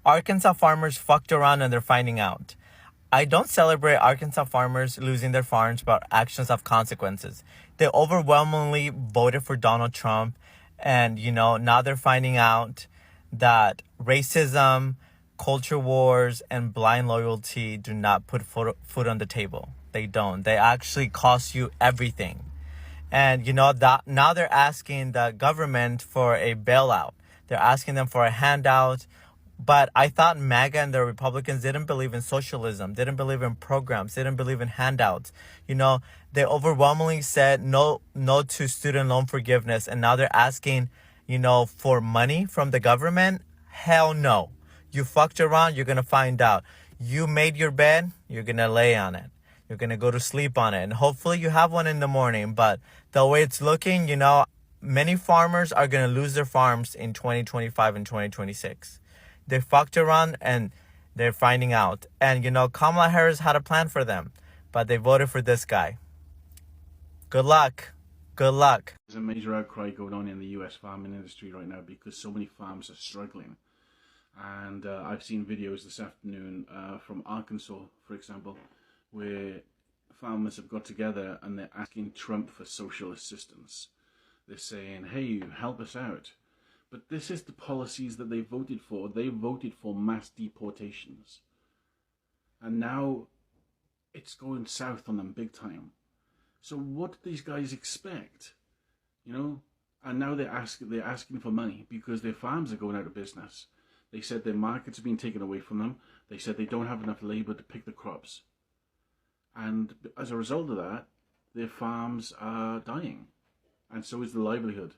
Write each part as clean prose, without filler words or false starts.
Arkansas farmers fucked around and they're finding out. I don't celebrate Arkansas farmers losing their farms, but actions have consequences. They overwhelmingly voted for Donald Trump, and now they're finding out that racism, culture wars, and blind loyalty do not put food on the table. They don't. They actually cost you everything. And that now they're asking the government for a bailout. They're asking them for a handout. But I thought MAGA and the Republicans didn't believe in socialism, didn't believe in programs, didn't believe in handouts. They overwhelmingly said no to student loan forgiveness, and now they're asking, for money from the government. Hell no. You fucked around, you're gonna find out. You made your bed, you're gonna lay on it. You're gonna go to sleep on it, and hopefully you have one in the morning. But the way it's looking, many farmers are gonna lose their farms in 2025 and 2026. They fucked around and they're finding out. And, Kamala Harris had a plan for them, but they voted for this guy. Good luck. Good luck. There's a major outcry going on in the US farming industry right now because so many farms are struggling. And I've seen videos this afternoon from Arkansas, for example, where farmers have got together and they're asking Trump for social assistance. They're saying, hey, help us out. But this is the policies that they voted for. They voted for mass deportations. And now it's going south on them big time. So what do these guys expect? And now they're asking for money because their farms are going out of business. They said their markets are being taken away from them. They said they don't have enough labor to pick the crops. And as a result of that, their farms are dying. And so is the livelihood.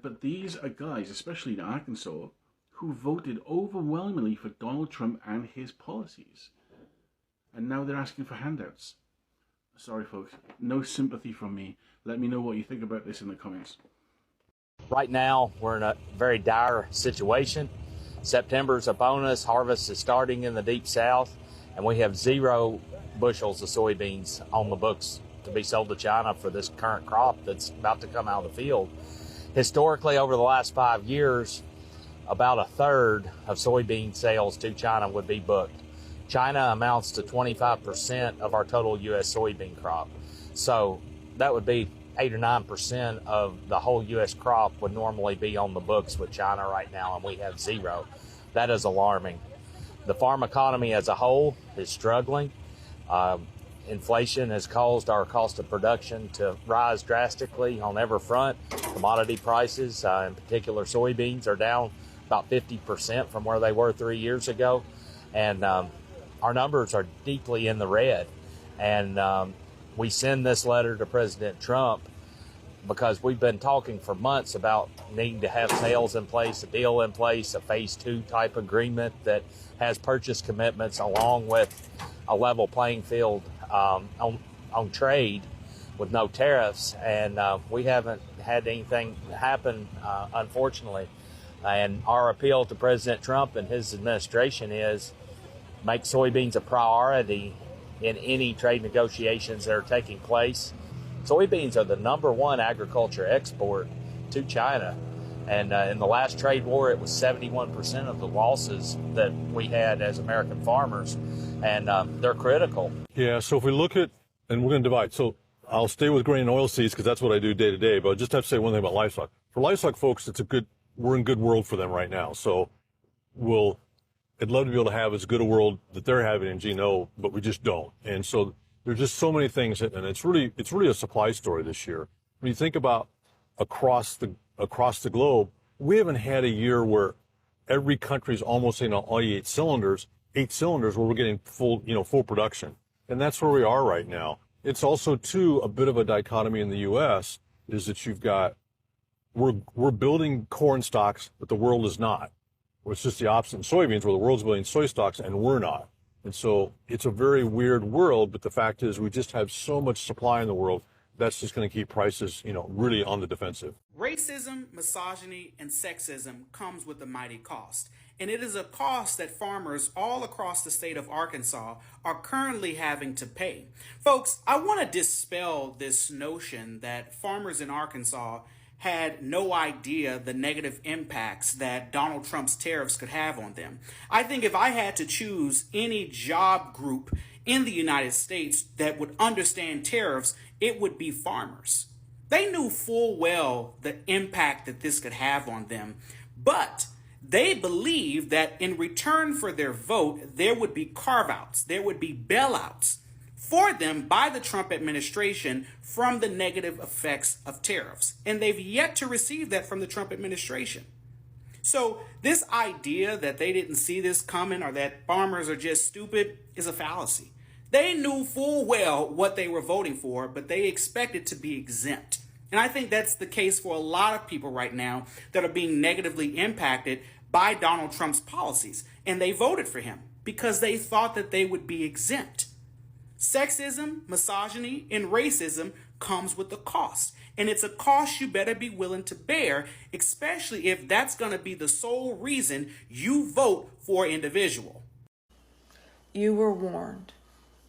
But these are guys, especially in Arkansas, who voted overwhelmingly for Donald Trump and his policies. And now they're asking for handouts. Sorry, folks. No sympathy from me. Let me know what you think about this in the comments. Right now, we're in a very dire situation. September's upon us. Harvest is starting in the deep south. And we have 0 bushels of soybeans on the books to be sold to China for this current crop that's about to come out of the field. Historically, over the last 5 years, about a third of soybean sales to China would be booked. China amounts to 25% of our total U.S. soybean crop. So that would be 8 or 9% of the whole U.S. crop would normally be on the books with China right now, and we have 0. That is alarming. The farm economy as a whole is struggling. Inflation has caused our cost of production to rise drastically on every front. Commodity prices, in particular soybeans, are down about 50% from where they were 3 years ago. And our numbers are deeply in the red. And we send this letter to President Trump because we've been talking for months about needing to have sales in place, a deal in place, a phase 2 type agreement that has purchase commitments along with a level playing field on trade with no tariffs, and we haven't had anything happen, unfortunately. And our appeal to President Trump and his administration is make soybeans a priority in any trade negotiations that are taking place. Soybeans are the #1 agriculture export to China. And in the last trade war, it was 71% of the losses that we had as American farmers. And they're critical. Yeah, so if we look at, and we're going to divide. So I'll stay with grain and oilseeds because that's what I do day to day. But I just have to say one thing about livestock. For livestock folks, we're in good world for them right now. So I'd love to be able to have as good a world that they're having in GNO, but we just don't. And so there's just so many things, and it's really a supply story this year. When you think about across the globe, we haven't had a year where every country's almost in all 8 cylinders where we're getting full production. And that's where we are right now. It's also too a bit of a dichotomy in the US is that we're building corn stocks, but the world is not. It's just the opposite in soybeans where the world's building soy stocks and we're not. And so it's a very weird world, but the fact is we just have so much supply in the world that's just going to keep prices, really on the defensive. Racism, misogyny, and sexism comes with a mighty cost. And it is a cost that farmers all across the state of Arkansas are currently having to pay. Folks, I want to dispel this notion that farmers in Arkansas had no idea the negative impacts that Donald Trump's tariffs could have on them. I think if I had to choose any job group in the United States that would understand tariffs, it would be farmers. They knew full well the impact that this could have on them, but they believed that in return for their vote, there would be carve-outs, there would be bailouts for them by the Trump administration from the negative effects of tariffs. And they've yet to receive that from the Trump administration. So this idea that they didn't see this coming or that farmers are just stupid is a fallacy. They knew full well what they were voting for, but they expected to be exempt. And I think that's the case for a lot of people right now that are being negatively impacted by Donald Trump's policies. And they voted for him because they thought that they would be exempt. Sexism, misogyny, and racism comes with a cost. And it's a cost you better be willing to bear, especially if that's going to be the sole reason you vote for an individual. You were warned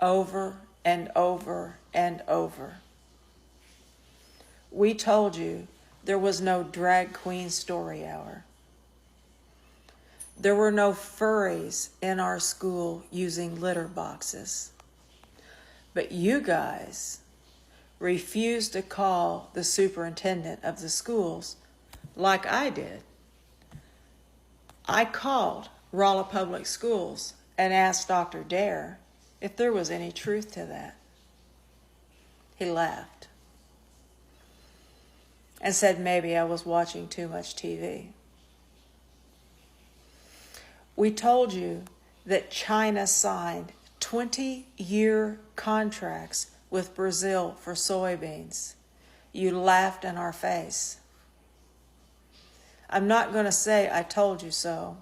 over and over and over. We told you there was no drag queen story hour. There were no furries in our school using litter boxes. But you guys refused to call the superintendent of the schools like I did. I called Rolla Public Schools and asked Dr. Dare if there was any truth to that. He laughed and said maybe I was watching too much TV. We told you that China signed 20-year contracts with Brazil for soybeans. You laughed in our face. I'm not going to say I told you so,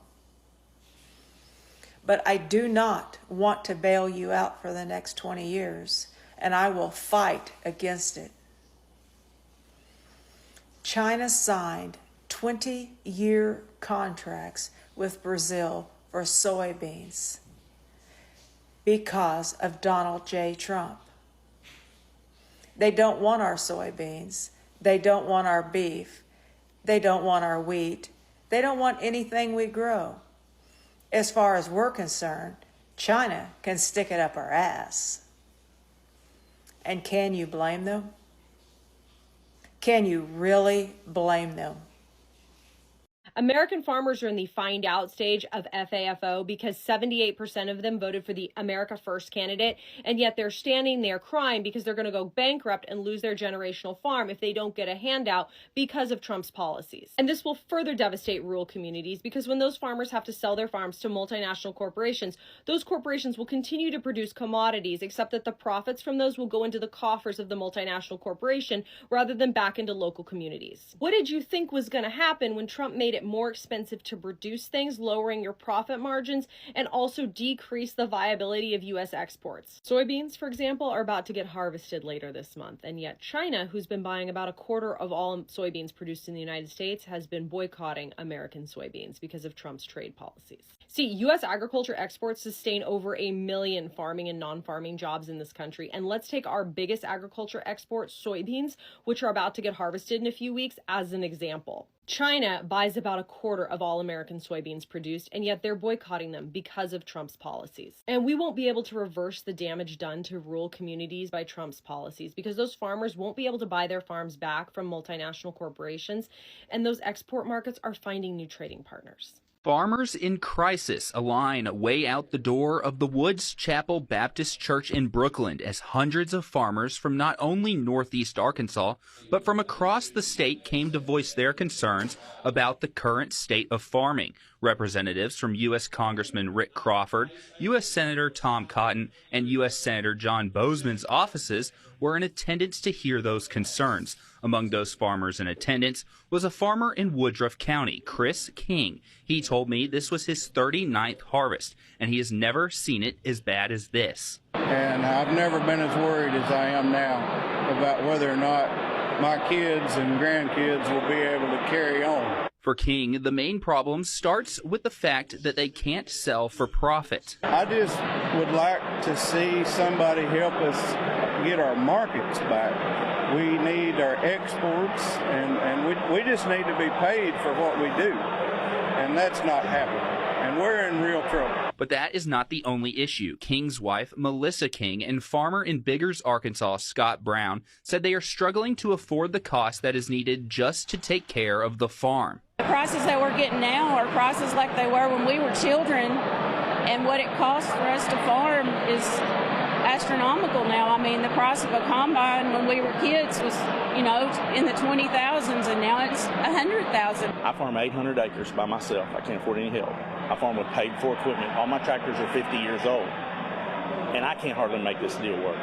but I do not want to bail you out for the next 20 years, and I will fight against it. China signed 20-year contracts with Brazil for soybeans because of Donald J. Trump. They don't want our soybeans. They don't want our beef. They don't want our wheat. They don't want anything we grow. As far as we're concerned, China can stick it up our ass. And can you blame them? Can you really blame them? American farmers are in the find out stage of FAFO because 78% of them voted for the America First candidate, and yet they're standing there crying because they're going to go bankrupt and lose their generational farm if they don't get a handout because of Trump's policies. And this will further devastate rural communities because when those farmers have to sell their farms to multinational corporations, those corporations will continue to produce commodities, except that the profits from those will go into the coffers of the multinational corporation rather than back into local communities. What did you think was going to happen when Trump made it more expensive to produce things, lowering your profit margins, and also decrease the viability of U.S. exports? Soybeans, for example, are about to get harvested later this month, and yet China, who's been buying about a quarter of all soybeans produced in the United States, has been boycotting American soybeans because of Trump's trade policies. See, U.S. agriculture exports sustain over 1 million farming and non-farming jobs in this country, and let's take our biggest agriculture export, soybeans, which are about to get harvested in a few weeks, as an example. China buys about a quarter of all American soybeans produced, and yet they're boycotting them because of Trump's policies. And we won't be able to reverse the damage done to rural communities by Trump's policies because those farmers won't be able to buy their farms back from multinational corporations, and those export markets are finding new trading partners. Farmers in crisis align way out the door of the Woods Chapel Baptist Church in Brooklyn as hundreds of farmers from not only Northeast Arkansas, but from across the state came to voice their concerns about the current state of farming. Representatives from U.S. Congressman Rick Crawford, U.S. Senator Tom Cotton, and U.S. Senator John Boozman's offices were in attendance to hear those concerns. Among those farmers in attendance was a farmer in Woodruff County, Chris King. He told me this was his 39th harvest, and he has never seen it as bad as this. And I've never been as worried as I am now about whether or not my kids and grandkids will be able to carry on. For King, the main problem starts with the fact that they can't sell for profit. I just would like to see somebody help us get our markets back. We need our exports, and we just need to be paid for what we do, and that's not happening, and we're in real trouble. But that is not the only issue. King's wife, Melissa King, and farmer in Biggers, Arkansas, Scott Brown, said they are struggling to afford the cost that is needed just to take care of the farm. The prices that we're getting now are prices like they were when we were children, and what it costs for us to farm is astronomical now. I mean, the price of a combine when we were kids was, in the 20,000s, and now it's 100,000. I farm 800 acres by myself. I can't afford any help. I farm with paid-for equipment. All my tractors are 50 years old, and I can't hardly make this deal work.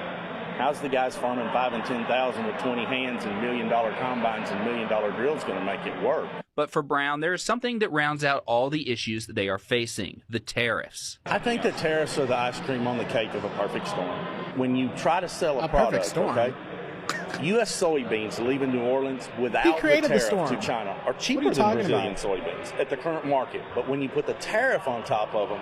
How's the guys farming 5 and 10,000 with 20 hands and $1 million combines and $1 million drills going to make it work? But for Brown, there is something that rounds out all the issues that they are facing: the tariffs. I think the tariffs are the ice cream on the cake of a perfect storm. When you try to sell a product, perfect storm. Okay, U.S. soybeans leaving New Orleans without the tariff to China are cheaper than Brazilian soybeans at the current market. But when you put the tariff on top of them,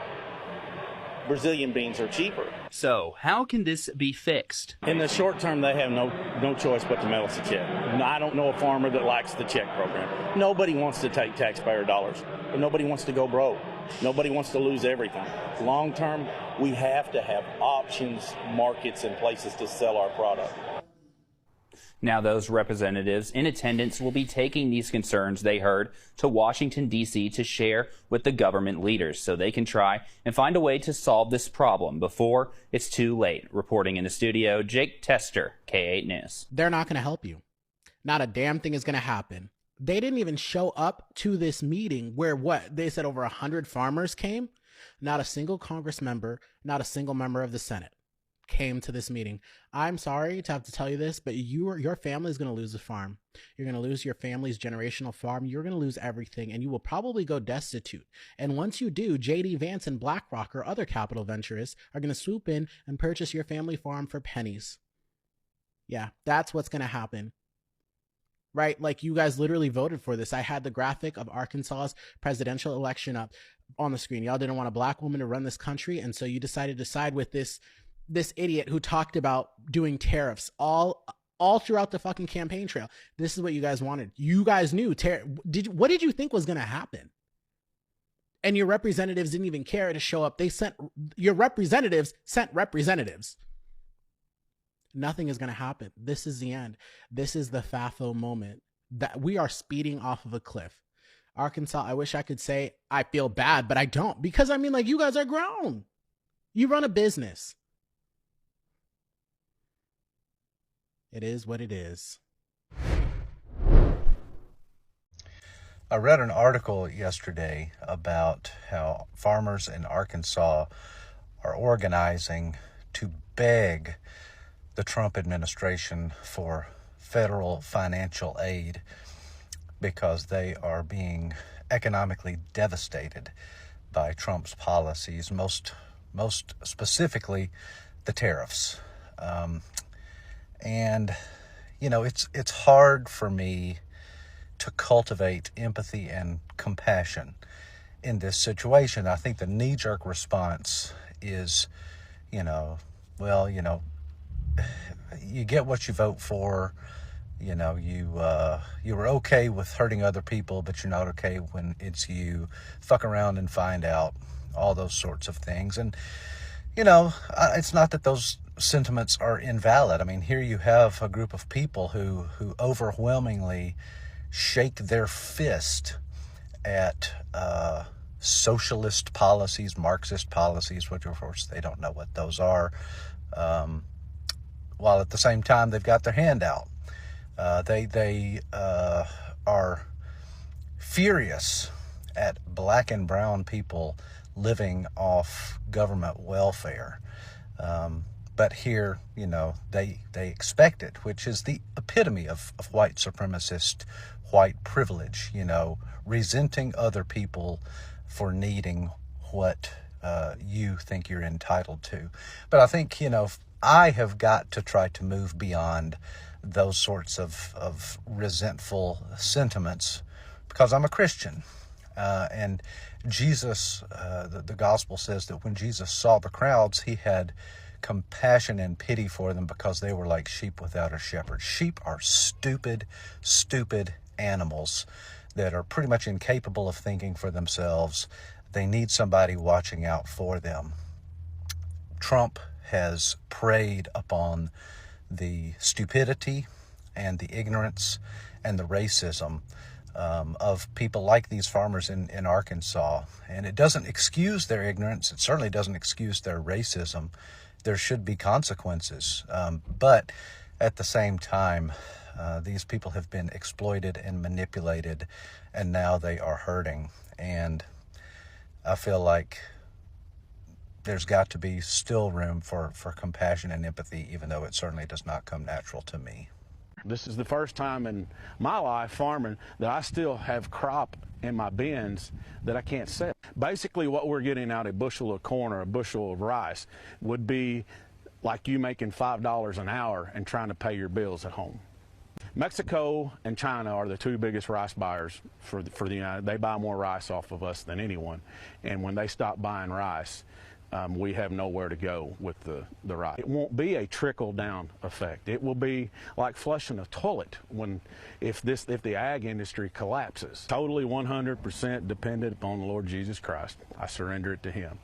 Brazilian beans are cheaper. So how can this be fixed? In the short term, they have no choice but to mail us a check. I don't know a farmer that likes the check program. Nobody wants to take taxpayer dollars, but nobody wants to go broke. Nobody wants to lose everything. Long term, we have to have options, markets, and places to sell our product. Now those representatives in attendance will be taking these concerns they heard to Washington, D.C. to share with the government leaders so they can try and find a way to solve this problem before it's too late. Reporting in the studio, Jake Tester, K8 News. They're not going to help you. Not a damn thing is going to happen. They didn't even show up to this meeting where they said over 100 farmers came. Not a single Congress member, not a single member of the Senate came to this meeting. I'm sorry to have to tell you this, but your family is going to lose a farm. You're going to lose your family's generational farm. You're going to lose everything, and you will probably go destitute. And once you do, J.D. Vance and BlackRock or other capital venturists are going to swoop in and purchase your family farm for pennies. Yeah, that's what's going to happen. Right? Like, you guys literally voted for this. I had the graphic of Arkansas's presidential election up on the screen. Y'all didn't want a black woman to run this country, and so you decided to side with this idiot who talked about doing tariffs all throughout the fucking campaign trail. This is what you guys wanted. You guys knew what did you think was going to happen? And your representatives didn't even care to show up. Your representatives sent representatives. Nothing is going to happen. This is the end. This is the FAFO moment that we are speeding off of a cliff. Arkansas, I wish I could say I feel bad, but I don't, because I mean, like, you guys are grown. You run a business. It is what it is. I read an article yesterday about how farmers in Arkansas are organizing to beg the Trump administration for federal financial aid because they are being economically devastated by Trump's policies, most specifically the tariffs. And, you know, it's hard for me to cultivate empathy and compassion in this situation. I think the knee-jerk response is, you get what you vote for. You know, you were okay with hurting other people, but you're not okay when it's you. Fuck around and find out. All those sorts of things. And, you know, it's not that those sentiments are invalid. I mean, here you have a group of people who overwhelmingly shake their fist at socialist policies, Marxist policies, which of course they don't know what those are, while at the same time they've got their hand out. They are furious at black and brown people living off government welfare. But here, you know, they expect it, which is the epitome of white supremacist, white privilege, you know, resenting other people for needing what you think you're entitled to. But I think, you know, I have got to try to move beyond those sorts of resentful sentiments, because I'm a Christian. And Jesus, the gospel says that when Jesus saw the crowds, he had compassion and pity for them because they were like sheep without a shepherd. Sheep are stupid animals that are pretty much incapable of thinking for themselves. They need somebody watching out for them. Trump has preyed upon the stupidity and the ignorance and the racism of people like these farmers in Arkansas. And it doesn't excuse their ignorance. It certainly doesn't excuse their racism. There should be consequences. But at the same time, these people have been exploited and manipulated, and now they are hurting. And I feel like there's got to be still room for compassion and empathy, even though it certainly does not come natural to me. This is the first time in my life farming that I still have crop in my bins that I can't sell. Basically what we're getting out a bushel of corn or a bushel of rice would be like you making $5 an hour and trying to pay your bills at home. Mexico and China are the two biggest rice buyers for the United. They buy more rice off of us than anyone. And when they stop buying rice, we have nowhere to go with the rice. It won't be a trickle-down effect. It will be like flushing a toilet if the ag industry collapses. Totally 100% dependent upon the Lord Jesus Christ. I surrender it to Him.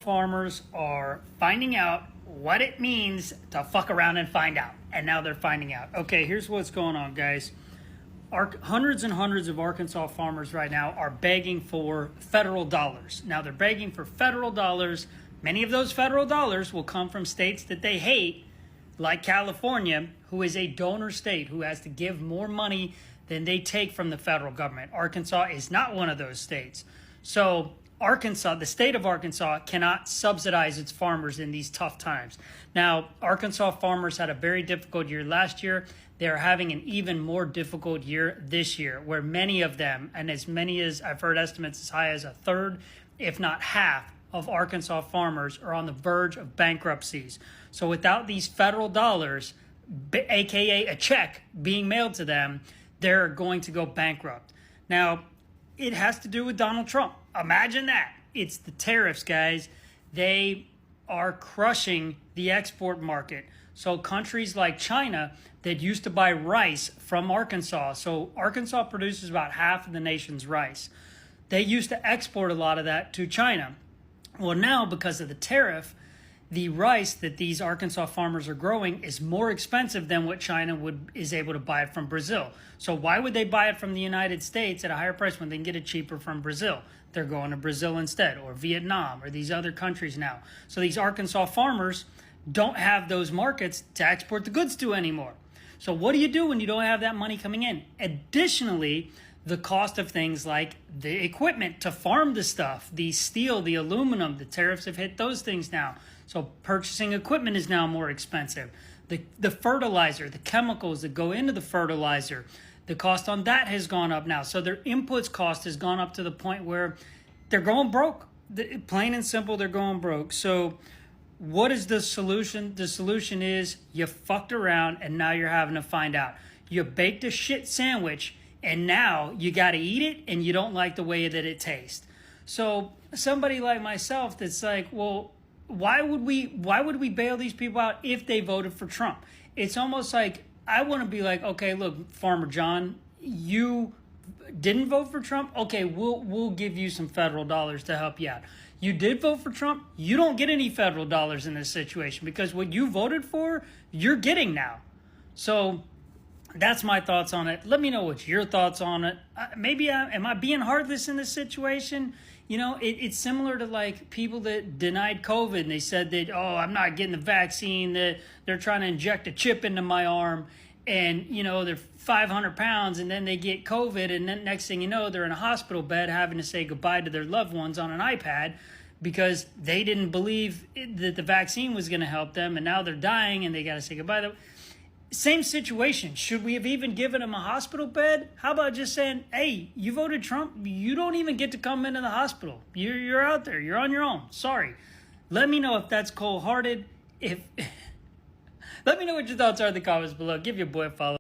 Farmers are finding out what it means to fuck around and find out. And now they're finding out. Okay, here's what's going on, guys. Hundreds and hundreds of Arkansas farmers right now are begging for federal dollars. Now they're begging for federal dollars. Many of those federal dollars will come from states that they hate, like California, who is a donor state, who has to give more money than they take from the federal government. Arkansas is not one of those states. So Arkansas, the state of Arkansas, cannot subsidize its farmers in these tough times. Now, Arkansas farmers had a very difficult year last year. They're having an even more difficult year this year, where many of them, and as many as I've heard estimates as high as a third, if not half, of Arkansas farmers are on the verge of bankruptcies. So without these federal dollars, aka a check being mailed to them, they're going to go bankrupt. Now, it has to do with Donald Trump. Imagine that. It's the tariffs, guys. They are crushing the export market. So countries like China that used to buy rice from Arkansas, so Arkansas produces about half of the nation's rice. They used to export a lot of that to China. Well, now because of the tariff, the rice that these Arkansas farmers are growing is more expensive than what China is able to buy it from Brazil. So why would they buy it from the United States at a higher price when they can get it cheaper from Brazil? They're going to Brazil instead, or Vietnam, or these other countries now. So these Arkansas farmers don't have those markets to export the goods to anymore. So what do you do when you don't have that money coming in? Additionally, the cost of things like the equipment to farm the stuff, the steel, the aluminum, the tariffs have hit those things now. So purchasing equipment is now more expensive. The fertilizer, the chemicals that go into the fertilizer, the cost on that has gone up now. So their inputs cost has gone up to the point where they're going broke. Plain and simple, they're going broke. So what is the solution? The solution is you fucked around and now you're having to find out. You baked a shit sandwich and now you got to eat it and you don't like the way that it tastes. So somebody like myself that's like, well, why would we bail these people out if they voted for Trump? It's almost like I want to be like, okay, look, Farmer John, you didn't vote for Trump. Okay, we'll give you some federal dollars to help you out. You did vote for Trump. You don't get any federal dollars in this situation because what you voted for, you're getting now. So that's my thoughts on it. Let me know what your thoughts on it. Am I being heartless in this situation? You know, it's similar to like people that denied COVID and they said that, oh, I'm not getting the vaccine, that they're trying to inject a chip into my arm and, you know, they're 500 pounds and then they get COVID and then next thing you know, they're in a hospital bed having to say goodbye to their loved ones on an iPad because they didn't believe that the vaccine was going to help them and now they're dying and they got to say goodbye. Same situation. Should we have even given them a hospital bed? How about just saying, hey, you voted Trump. You don't even get to come into the hospital. You're out there. You're on your own. Sorry. Let me know if that's cold-hearted. Let me know what your thoughts are in the comments below. Give your boy a follow.